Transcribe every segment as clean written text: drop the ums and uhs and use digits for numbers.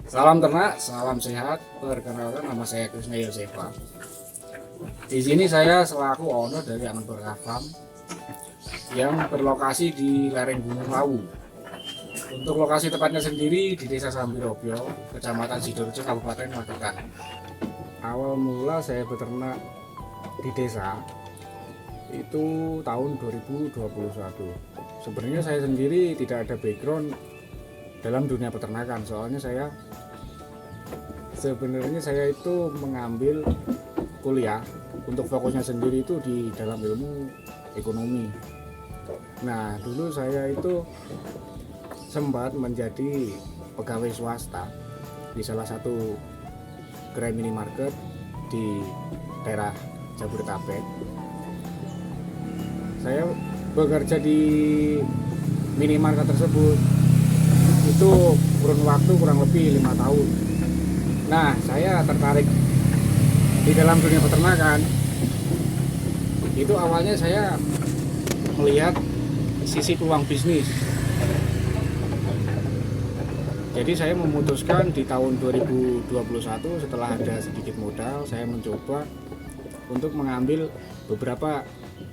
Salam ternak, salam sehat. Perkenalkan nama saya Krisna Yosefa. Di sini saya selaku owner dari Angkor Farm yang berlokasi di lereng Gunung Lawu. Untuk lokasi tepatnya sendiri di Desa Sambirobyo, Kecamatan Sidoarjo, Kabupaten Magetan. Awal mula saya beternak di desa itu tahun 2021. Sebenarnya saya sendiri tidak ada background dalam dunia peternakan, soalnya sebenarnya saya itu mengambil kuliah untuk fokusnya sendiri itu di dalam ilmu ekonomi. Nah, dulu saya itu sempat menjadi pegawai swasta di salah satu gerai minimarket di daerah Jabodetabek. Saya bekerja di minimarket tersebut itu kurun waktu kurang lebih 5 tahun. Nah, saya tertarik di dalam dunia peternakan. Itu awalnya saya melihat sisi peluang bisnis. Jadi saya memutuskan di tahun 2021 setelah ada sedikit modal, saya mencoba untuk mengambil beberapa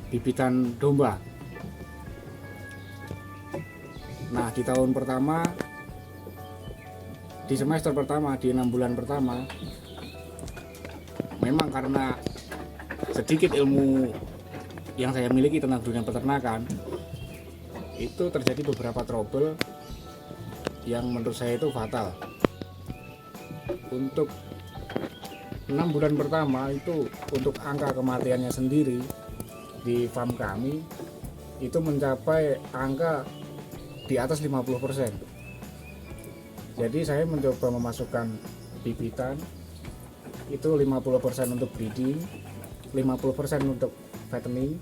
bibitan domba. Nah, di tahun pertama, di semester pertama, di 6 bulan pertama, memang karena sedikit ilmu yang saya miliki tentang dunia peternakan, itu terjadi beberapa trouble yang menurut saya itu fatal. Untuk 6 bulan pertama itu untuk angka kematiannya sendiri di farm kami itu mencapai angka di atas 50%. Jadi saya mencoba memasukkan bibitan itu 50% untuk breeding, 50% untuk fattening.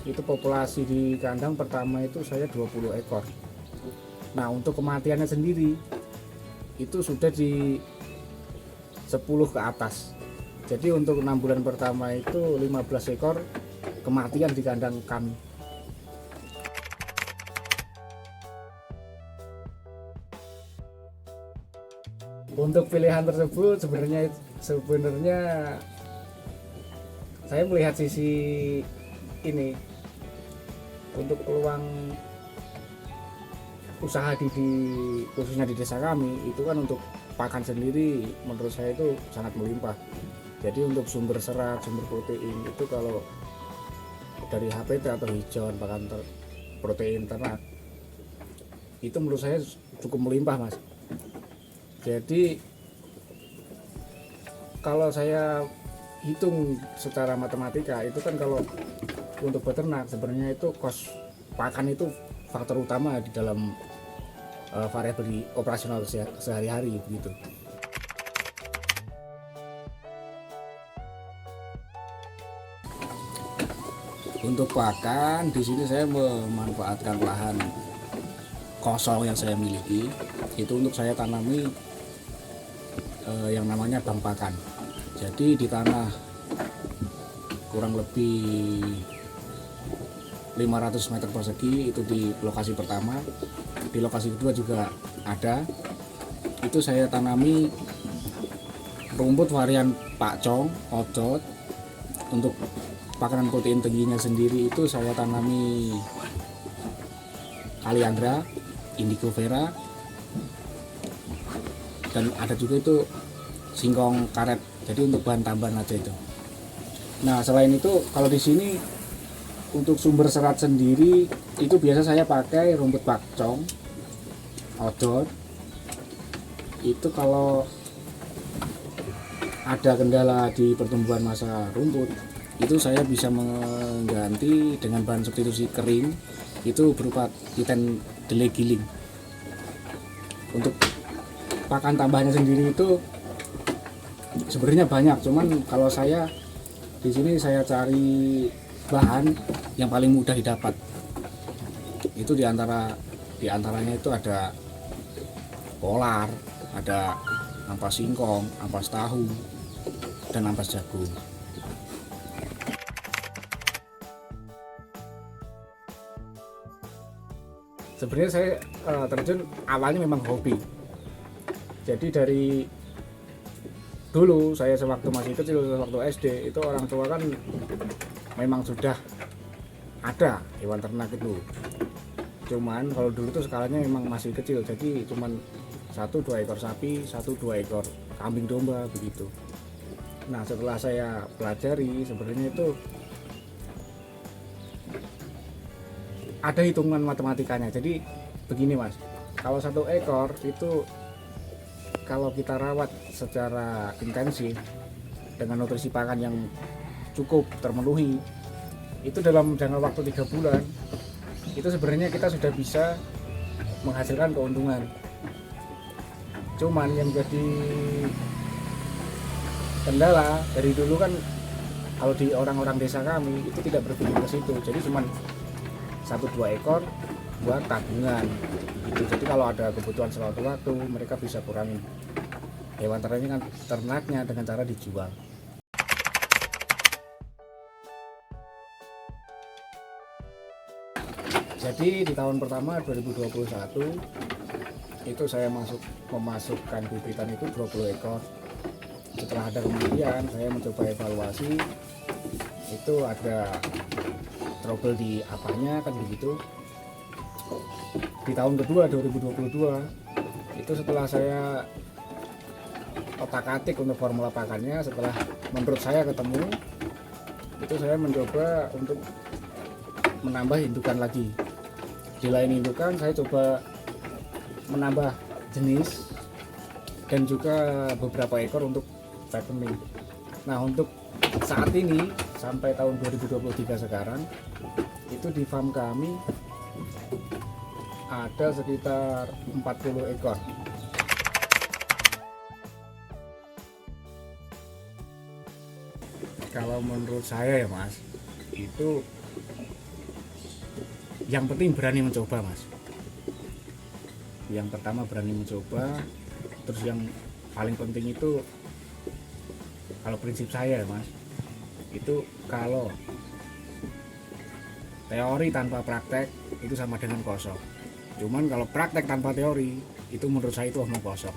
Itu populasi di kandang pertama itu saya 20 ekor. Nah, untuk kematiannya sendiri itu sudah di 10 ke atas. Jadi untuk 6 bulan pertama itu 15 ekor kematian di kandang kami. Untuk pilihan tersebut sebenarnya saya melihat sisi ini untuk peluang usaha khususnya di desa kami itu kan untuk pakan sendiri menurut saya itu sangat melimpah. Jadi untuk sumber serat, sumber protein itu kalau dari HPT atau hijauan pakan protein ternak itu menurut saya cukup melimpah, Mas. Jadi kalau saya hitung secara matematika itu kan kalau untuk peternak sebenarnya itu kos pakan itu faktor utama di dalam variabel operasional sehari-hari begitu. Untuk pakan di sini saya memanfaatkan lahan kosong yang saya miliki itu untuk saya tanami yang namanya bank pakan. Jadi di tanah kurang lebih 500 meter persegi itu di lokasi pertama. Di lokasi kedua juga ada. Itu saya tanami rumput varian pakcong, ocot. Untuk pakanan protein tingginya sendiri itu saya tanami Kaliandra, Indigo Vera, dan ada juga itu singkong karet. Jadi untuk bahan tambahan aja itu. Nah, selain itu kalau di sini untuk sumber serat sendiri itu biasa saya pakai rumput pakcong, odot. Itu kalau ada kendala di pertumbuhan masa rumput, itu saya bisa mengganti dengan bahan substitusi kering itu berupa titen delay giling. Untuk pakan tambahannya sendiri itu sebenarnya banyak, cuman kalau saya di sini saya cari bahan yang paling mudah didapat. Itu diantaranya itu ada polar, ada ampas singkong, ampas tahu, dan ampas jagung. Sebenarnya saya terjun awalnya memang hobi. Jadi dari dulu saya sewaktu masih kecil, sewaktu SD itu orang tua kan memang sudah ada hewan ternak itu. Cuman kalau dulu tuh skalanya memang masih kecil, jadi cuman 1-2 ekor sapi, 1-2 ekor kambing domba begitu. Nah setelah saya pelajari sebenarnya itu ada hitungan matematikanya. Jadi begini mas, kalau 1 ekor itu kalau kita rawat secara intensif dengan nutrisi pakan yang cukup termenuhi, itu dalam jangka waktu 3 bulan itu sebenarnya kita sudah bisa menghasilkan keuntungan. Cuman yang jadi kendala dari dulu kan kalau di orang-orang desa kami itu tidak berpikir ke situ, jadi cuman 1-2 ekor buat tabungan gitu. Jadi kalau ada kebutuhan sewaktu-waktu mereka bisa kurangin hewan ternaknya dengan cara dijual. Jadi di tahun pertama 2021 itu saya memasukkan bibitan itu 20 ekor. Setelah ada kemudian saya mencoba evaluasi, itu ada trouble di apanya kan begitu. Di tahun kedua 2022 itu setelah saya otak-atik untuk formula pakannya, setelah menurut saya ketemu, itu saya mencoba untuk menambah indukan lagi. Di lain indukan saya coba menambah jenis dan juga beberapa ekor untuk fattening. Nah untuk saat ini sampai tahun 2023 sekarang itu di farm kami ada sekitar 40 ekor. Kalau menurut saya ya mas, itu yang penting berani mencoba mas. Yang pertama berani mencoba, terus yang paling penting itu kalau prinsip saya mas, itu kalau teori tanpa praktek itu sama dengan kosong. Cuman kalau praktek tanpa teori itu menurut saya itu omong kosong.